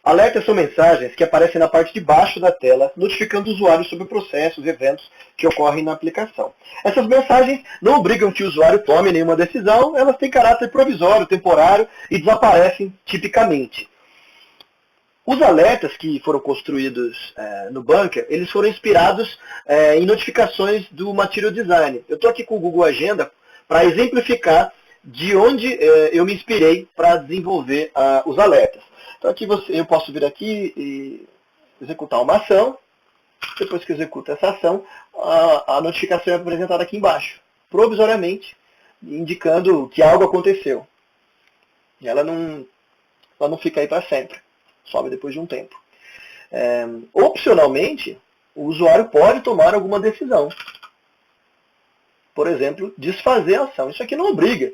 Alertas são mensagens que aparecem na parte de baixo da tela, notificando o usuário sobre processos e eventos que ocorrem na aplicação. Essas mensagens não obrigam que o usuário tome nenhuma decisão, elas têm caráter provisório, temporário e desaparecem tipicamente. Os alertas que foram construídos no Bunker, eles foram inspirados em notificações do Material Design. Eu estou aqui com o Google Agenda para exemplificar de onde eu me inspirei para desenvolver os alertas. Então aqui eu posso vir aqui e executar uma ação. Depois que eu executo essa ação, a notificação é apresentada aqui embaixo, provisoriamente, indicando que algo aconteceu. E ela não fica aí para sempre. Sobe depois de um tempo. Opcionalmente, o usuário pode tomar alguma decisão. Por exemplo, desfazer a ação. Isso aqui não obriga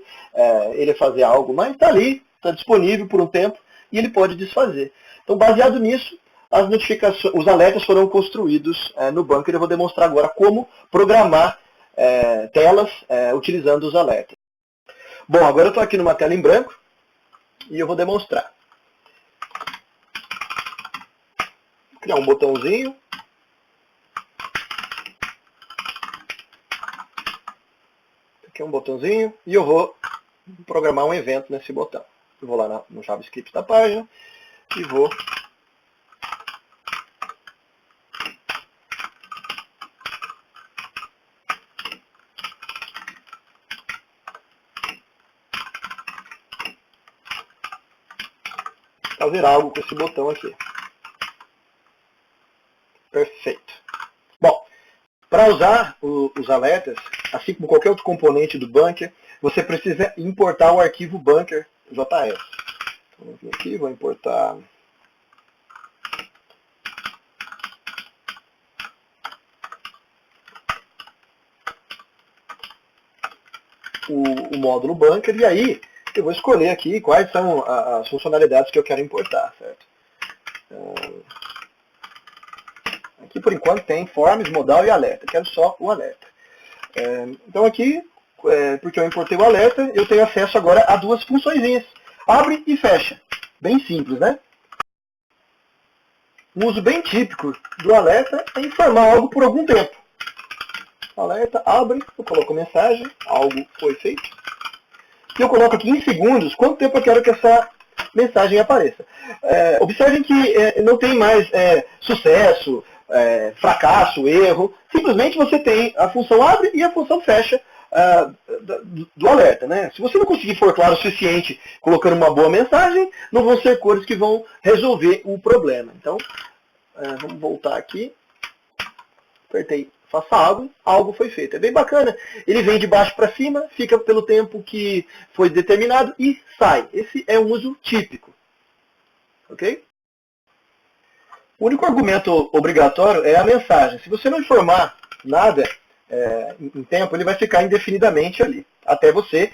ele a fazer algo, mas está ali, está disponível por um tempo e ele pode desfazer. Então, baseado nisso, as notificações, os alertas foram construídos no Bunker. Eu vou demonstrar agora como programar telas utilizando os alertas. Bom, agora eu estou aqui numa tela em branco e eu vou demonstrar. Criar um botãozinho. Aqui é um botãozinho e eu vou programar um evento nesse botão. Eu vou lá no JavaScript da página e vou fazer algo com esse botão aqui. Perfeito. Bom, para usar os alertas, assim como qualquer outro componente do Bunker, você precisa importar o arquivo Bunker.js. Então, vou vir aqui, vou importar o módulo Bunker, e aí eu vou escolher aqui quais são as funcionalidades que eu quero importar, certo? Aqui, por enquanto, tem forms, modal e alerta. Quero só o alerta. Então, aqui, porque eu importei o alerta, eu tenho acesso agora a duas funçõezinhas. Abre e fecha. Bem simples, né? Um uso bem típico do alerta é informar algo por algum tempo. Alerta, abre, eu coloco mensagem, algo foi feito. E eu coloco aqui em segundos quanto tempo eu quero que essa mensagem apareça. Observem que não tem mais sucesso, fracasso, erro. Simplesmente você tem a função abre e a função fecha do alerta. Né? Se você não conseguir for claro o suficiente colocando uma boa mensagem, não vão ser cores que vão resolver o problema. Então, vamos voltar aqui. Apertei faça algo foi feito. É bem bacana. Ele vem de baixo para cima, fica pelo tempo que foi determinado e sai. Esse é um uso típico. Ok? O único argumento obrigatório é a mensagem. Se você não informar nada em tempo, ele vai ficar indefinidamente ali, até você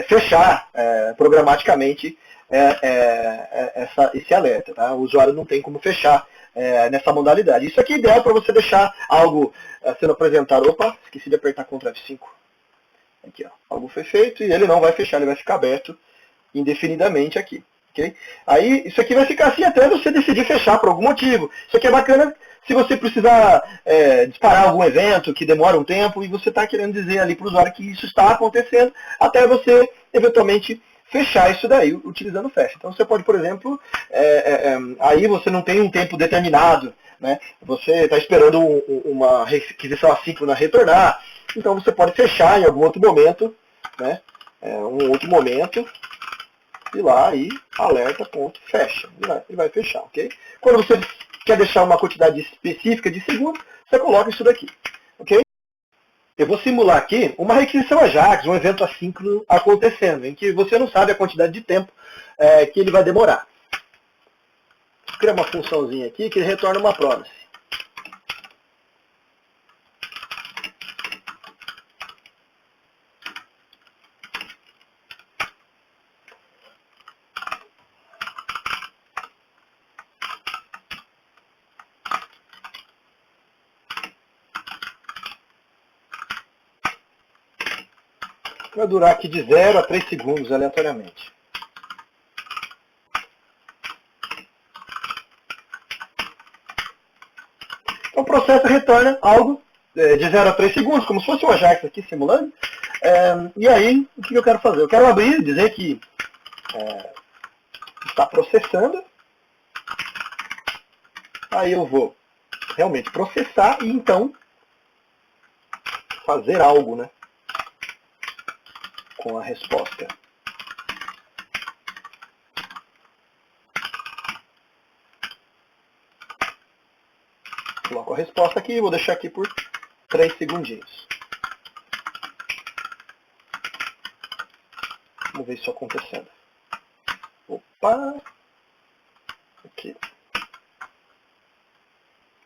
fechar programaticamente esse alerta. Tá? O usuário não tem como fechar nessa modalidade. Isso aqui é ideal para você deixar algo sendo apresentado. Opa, esqueci de apertar Ctrl F5. Aqui, ó, algo foi feito e ele não vai fechar, ele vai ficar aberto indefinidamente aqui. Okay? Aí, isso aqui vai ficar assim até você decidir fechar por algum motivo. Isso aqui é bacana se você precisar disparar algum evento que demora um tempo e você está querendo dizer ali para o usuário que isso está acontecendo, até você eventualmente fechar isso daí utilizando o fecha. Então você pode, por exemplo, aí você não tem um tempo determinado, né? Você está esperando uma requisição assíncrona retornar, então você pode fechar em algum outro momento, né? Um outro momento, e lá e alerta, ponto, fecha. Ele vai fechar, ok? Quando você quer deixar uma quantidade específica de segundos, você coloca isso daqui, ok? Eu vou simular aqui uma requisição AJAX, um evento assíncrono acontecendo, em que você não sabe a quantidade de tempo que ele vai demorar. Vou criar uma funçãozinha aqui que retorna uma promise. Vai durar aqui de 0 a 3 segundos aleatoriamente. Então o processo retorna algo de 0 a 3 segundos, como se fosse um Ajax aqui simulando. E aí, o que eu quero fazer? Eu quero abrir, dizer que está processando. Aí eu vou realmente processar e então fazer algo, né, com a resposta. Coloco a resposta aqui e vou deixar aqui por 3 segundinhos. Vamos ver isso acontecendo. Opa! Aqui.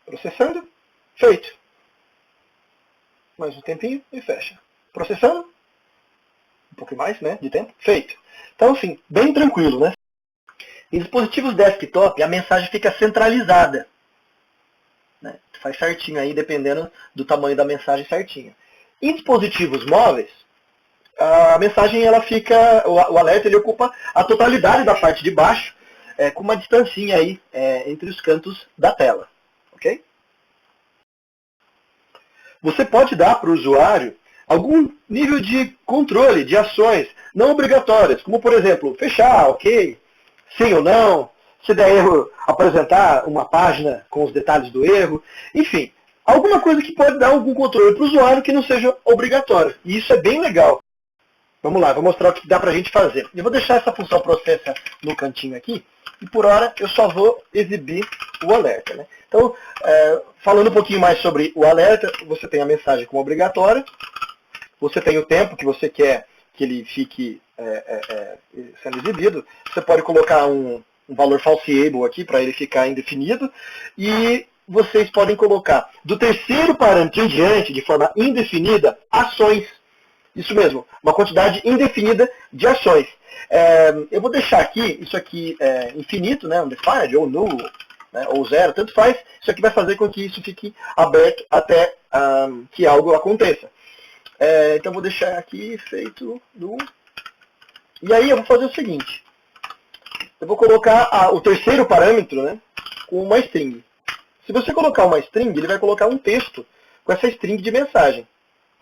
Processando. Feito. Mais um tempinho e fecha. Processando. Um pouco mais, né, de tempo. Feito. Então, assim, bem tranquilo, né? Em dispositivos desktop, a mensagem fica centralizada. Né? Faz certinho aí, dependendo do tamanho da mensagem certinha. Em dispositivos móveis, a mensagem, ela fica, o alerta, ele ocupa a totalidade da parte de baixo, com uma distancinha aí entre os cantos da tela. Ok? Você pode dar para o usuário algum nível de controle de ações não obrigatórias, como por exemplo, fechar, ok, sim ou não, se der erro, apresentar uma página com os detalhes do erro, enfim, alguma coisa que pode dar algum controle para o usuário que não seja obrigatório. E isso é bem legal. Vamos lá, vou mostrar o que dá para a gente fazer. Eu vou deixar essa função processa no cantinho aqui, e por hora eu só vou exibir o alerta. Né? Então, falando um pouquinho mais sobre o alerta, você tem a mensagem como obrigatória, você tem o tempo que você quer que ele fique sendo exibido, você pode colocar um valor falseable aqui para ele ficar indefinido, e vocês podem colocar do terceiro parâmetro em diante, de forma indefinida, ações. Isso mesmo, uma quantidade indefinida de ações. Eu vou deixar aqui, isso aqui é infinito, né, undefined, ou null, né, ou zero, tanto faz. Isso aqui vai fazer com que isso fique aberto até que algo aconteça. Então vou deixar aqui feito null. E aí eu vou fazer o seguinte. Eu vou colocar o terceiro parâmetro, né, com uma string. Se você colocar uma string, ele vai colocar um texto com essa string de mensagem.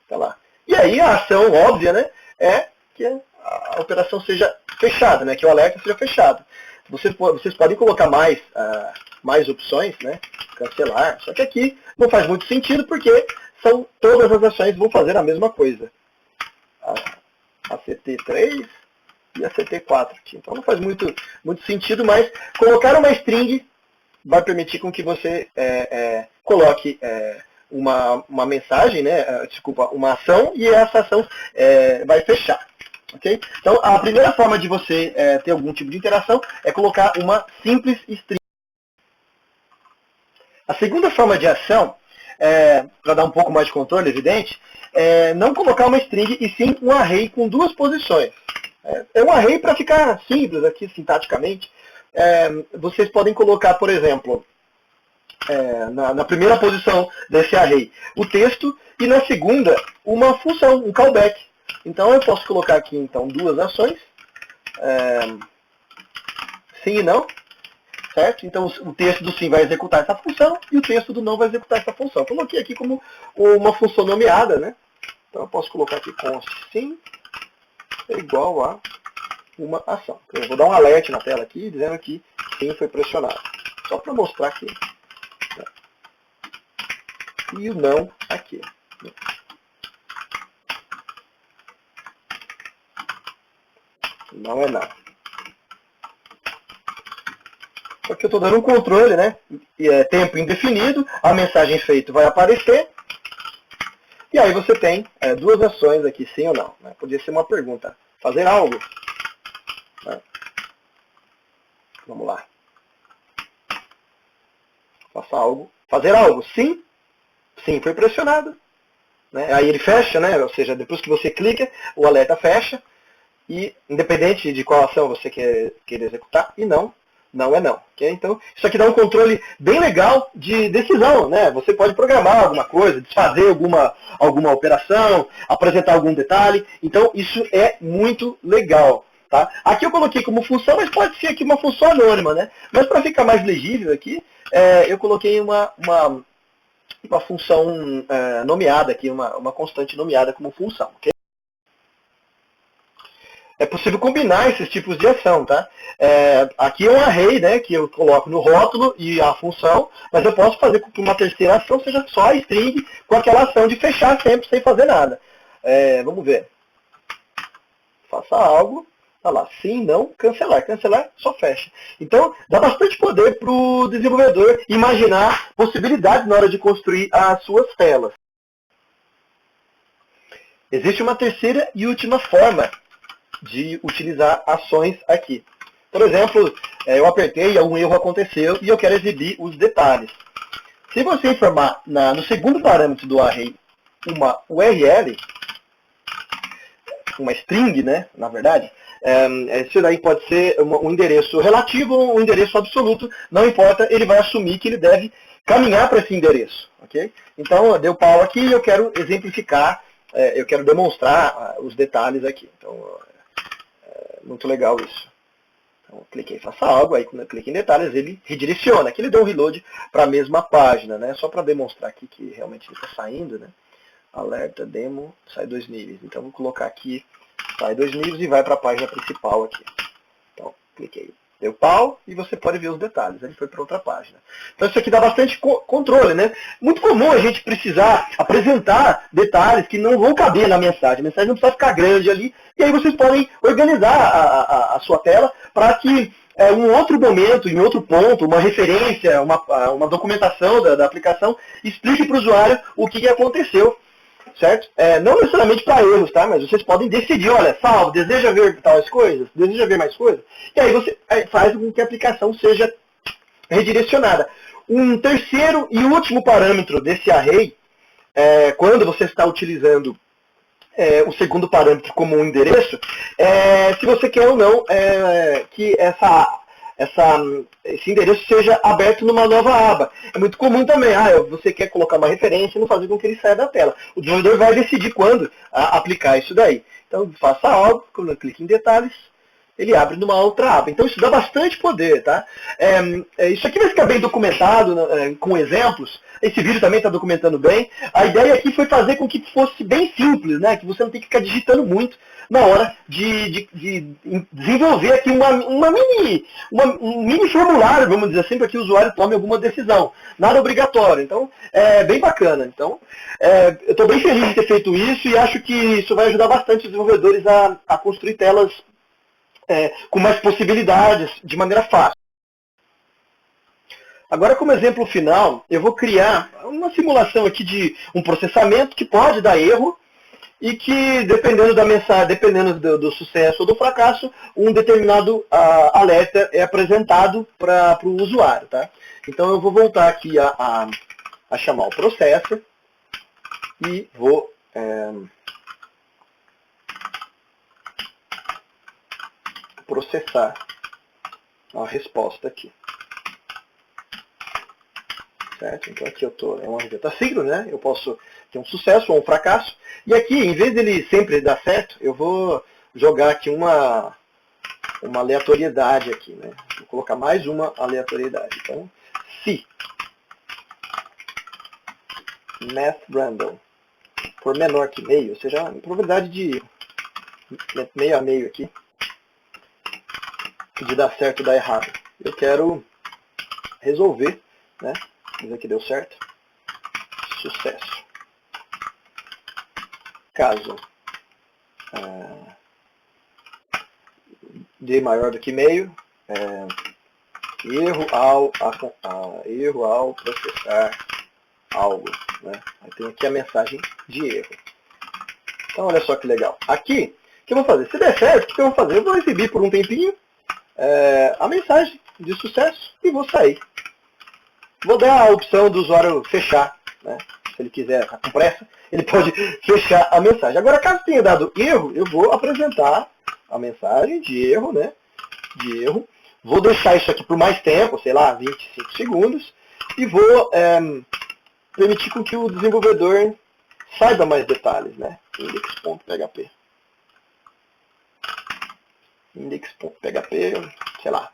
Tá lá. E aí a ação óbvia, né, é que a operação seja fechada, né, que o alerta seja fechado. Vocês podem colocar mais opções, né, cancelar, só que aqui não faz muito sentido porque todas as ações vão fazer a mesma coisa. A CT3 e a CT4 aqui. Então não faz muito sentido, mas colocar uma string vai permitir com que você coloque uma mensagem, né, desculpa, uma ação, e essa ação vai fechar. Okay? Então, a primeira forma de você ter algum tipo de interação é colocar uma simples string. A segunda forma de ação, para dar um pouco mais de controle, evidente, é não colocar uma string e sim um array com duas posições. É um array para ficar simples aqui, sintaticamente. Vocês podem colocar, por exemplo, na primeira posição desse array o texto e na segunda uma função, um callback. Então eu posso colocar aqui então duas ações, sim e não, certo? Então o texto do sim vai executar essa função e o texto do não vai executar essa função. Coloquei aqui como uma função nomeada, né? Então eu posso colocar aqui const sim é igual a uma ação. Eu vou dar um alert na tela aqui dizendo que sim foi pressionado, só para mostrar aqui. E o não aqui. Não é não. Só que eu estou dando um controle, né? E tempo indefinido, a mensagem feita vai aparecer. E aí você tem duas ações aqui, sim ou não. Né? Podia ser uma pergunta. Fazer algo? Né? Vamos lá. Faça algo. Fazer algo? Sim. Sim, foi pressionado. Né? Aí ele fecha, né? Ou seja, depois que você clica, o alerta fecha. E independente de qual ação você quer executar, e não é não. Okay? Então, isso aqui dá um controle bem legal de decisão. Né? Você pode programar alguma coisa, desfazer alguma operação, apresentar algum detalhe. Então, isso é muito legal. Tá? Aqui eu coloquei como função, mas pode ser aqui uma função anônima. Né? Mas para ficar mais legível aqui, eu coloquei uma uma função nomeada aqui, uma constante nomeada como função. Okay? É possível combinar esses tipos de ação, tá? Aqui é um array, né, que eu coloco no rótulo e a função, mas eu posso fazer com que uma terceira ação seja só a string com aquela ação de fechar sempre sem fazer nada. Vamos ver. Faça algo, tá lá, sim, não, cancelar. Cancelar, só fecha. Então, dá bastante poder para o desenvolvedor imaginar possibilidades na hora de construir as suas telas. Existe uma terceira e última forma de utilizar ações aqui. Por exemplo, eu apertei, algum erro aconteceu e eu quero exibir os detalhes. Se você informar no segundo parâmetro do array uma URL, uma string, né, na verdade, isso daí pode ser um endereço relativo ou um endereço absoluto, não importa, ele vai assumir que ele deve caminhar para esse endereço. Okay? Então, deu pau aqui e eu quero exemplificar, eu quero demonstrar os detalhes aqui. Então, muito legal isso. Então, eu cliquei em faça algo, aí quando eu clico em detalhes, ele redireciona. Aqui ele deu um reload para a mesma página, né? Só para demonstrar aqui que realmente ele está saindo, né? Alerta, demo, sai 2 níveis. Então, vou colocar aqui, sai 2 níveis e vai para a página principal aqui. Então, cliquei. Deu pau e você pode ver os detalhes. Ele foi para outra página. Então isso aqui dá bastante controle, né? Muito comum a gente precisar apresentar detalhes que não vão caber na mensagem. A mensagem não precisa ficar grande ali. E aí vocês podem organizar a sua tela para que em um outro momento, em outro ponto, uma referência, uma documentação da aplicação, explique para o usuário o que aconteceu. Certo? Não necessariamente para erros, tá? Mas vocês podem decidir, olha, salvo, deseja ver tais coisas? Deseja ver mais coisas? E aí você faz com que a aplicação seja redirecionada. Um terceiro e último parâmetro desse array, quando você está utilizando o segundo parâmetro como um endereço, se você quer ou não que esse endereço seja aberto numa nova aba. É muito comum também, você quer colocar uma referência e não fazer com que ele saia da tela. O desenvolvedor vai decidir quando aplicar isso daí. Então, faça algo, quando eu clique em detalhes, ele abre numa outra aba. Então, isso dá bastante poder, tá? Isso aqui vai ficar bem documentado, com exemplos. Esse vídeo também está documentando bem. A ideia aqui foi fazer com que fosse bem simples, né? Que você não tem que ficar digitando muito na hora de desenvolver aqui um mini formulário, vamos dizer assim, para que o usuário tome alguma decisão. Nada obrigatório. Então, é bem bacana. Então, eu estou bem feliz de ter feito isso e acho que isso vai ajudar bastante os desenvolvedores a construir telas com mais possibilidades, de maneira fácil. Agora, como exemplo final, eu vou criar uma simulação aqui de um processamento que pode dar erro e que, dependendo da mensagem, dependendo do sucesso ou do fracasso, um determinado alerta é apresentado para o usuário. Tá? Então, eu vou voltar aqui a chamar o processor e vou processar a resposta aqui. Certo? Então aqui é uma rejeta síncrona, né? Eu posso ter um sucesso ou um fracasso. E aqui, em vez dele sempre dar certo, eu vou jogar aqui uma aleatoriedade aqui, né? Vou colocar mais uma aleatoriedade. Então, se math random for menor que meio, ou seja, a probabilidade de meio a meio aqui, de dar certo ou dar errado. Eu quero resolver, né? Isso aqui deu certo. Sucesso. Caso d maior do que meio, erro ao processar algo. Né? Aí tem aqui a mensagem de erro. Então olha só que legal. Aqui, o que eu vou fazer? Se der certo, o que eu vou fazer? Eu vou exibir por um tempinho a mensagem de sucesso e vou sair. Vou dar a opção do usuário fechar, né? Se ele quiser, tá com pressa, ele pode fechar a mensagem. Agora, caso tenha dado erro, eu vou apresentar a mensagem de erro, né? De erro. Vou deixar isso aqui por mais tempo, sei lá, 25 segundos, e vou permitir com que o desenvolvedor saiba mais detalhes, né? Index.php. Index.php, sei lá,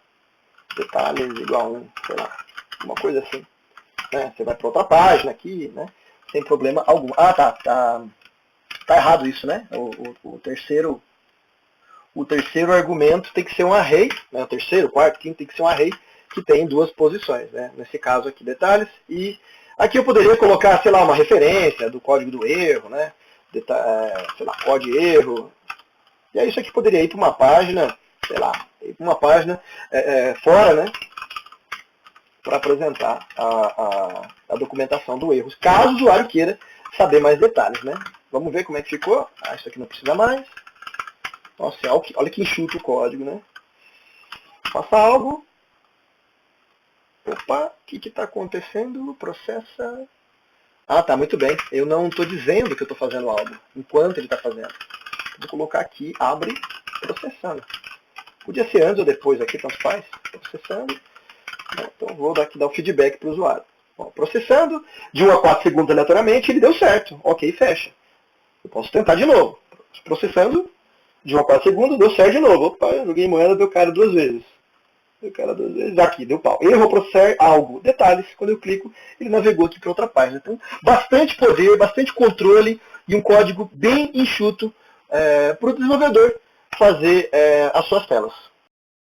detalhes igual a sei lá, uma coisa assim. né? Você vai para outra página aqui, né? Sem problema algum. Ah, tá errado isso, né? O terceiro argumento tem que ser um array, né? O terceiro, quarto, quinto tem que ser um array que tem duas posições, né? Nesse caso aqui, detalhes. E aqui eu poderia colocar, sei lá, uma referência do código do erro, né? Sei lá, código erro. E aí isso aqui poderia ir para uma página, sei lá, uma página fora, né? Para apresentar a documentação do erro, caso o usuário queira saber mais detalhes, né? Vamos ver como é que ficou. Ah, isso aqui não precisa mais. Nossa, olha que enxuto o código, né? Faça algo. Opa, o que está acontecendo? Processa. Ah, tá, muito bem. Eu não estou dizendo que eu estou fazendo algo, enquanto ele está fazendo. Vou colocar aqui, abre, processando. Podia ser antes ou depois aqui, tanto faz. Processando. Então vou dar o feedback para o usuário. Bom, processando, de 1 a 4 segundos aleatoriamente, ele deu certo. Ok, fecha. Eu posso tentar de novo. Processando, de 1 a 4 segundos, deu certo de novo. Opa, eu joguei moeda, deu cara 2 vezes. Deu cara 2 vezes. Aqui, deu pau. Eu vou processar algo. Detalhes, quando eu clico, ele navegou aqui para outra página. Então, bastante poder, bastante controle e um código bem enxuto para o desenvolvedor fazer as suas telas.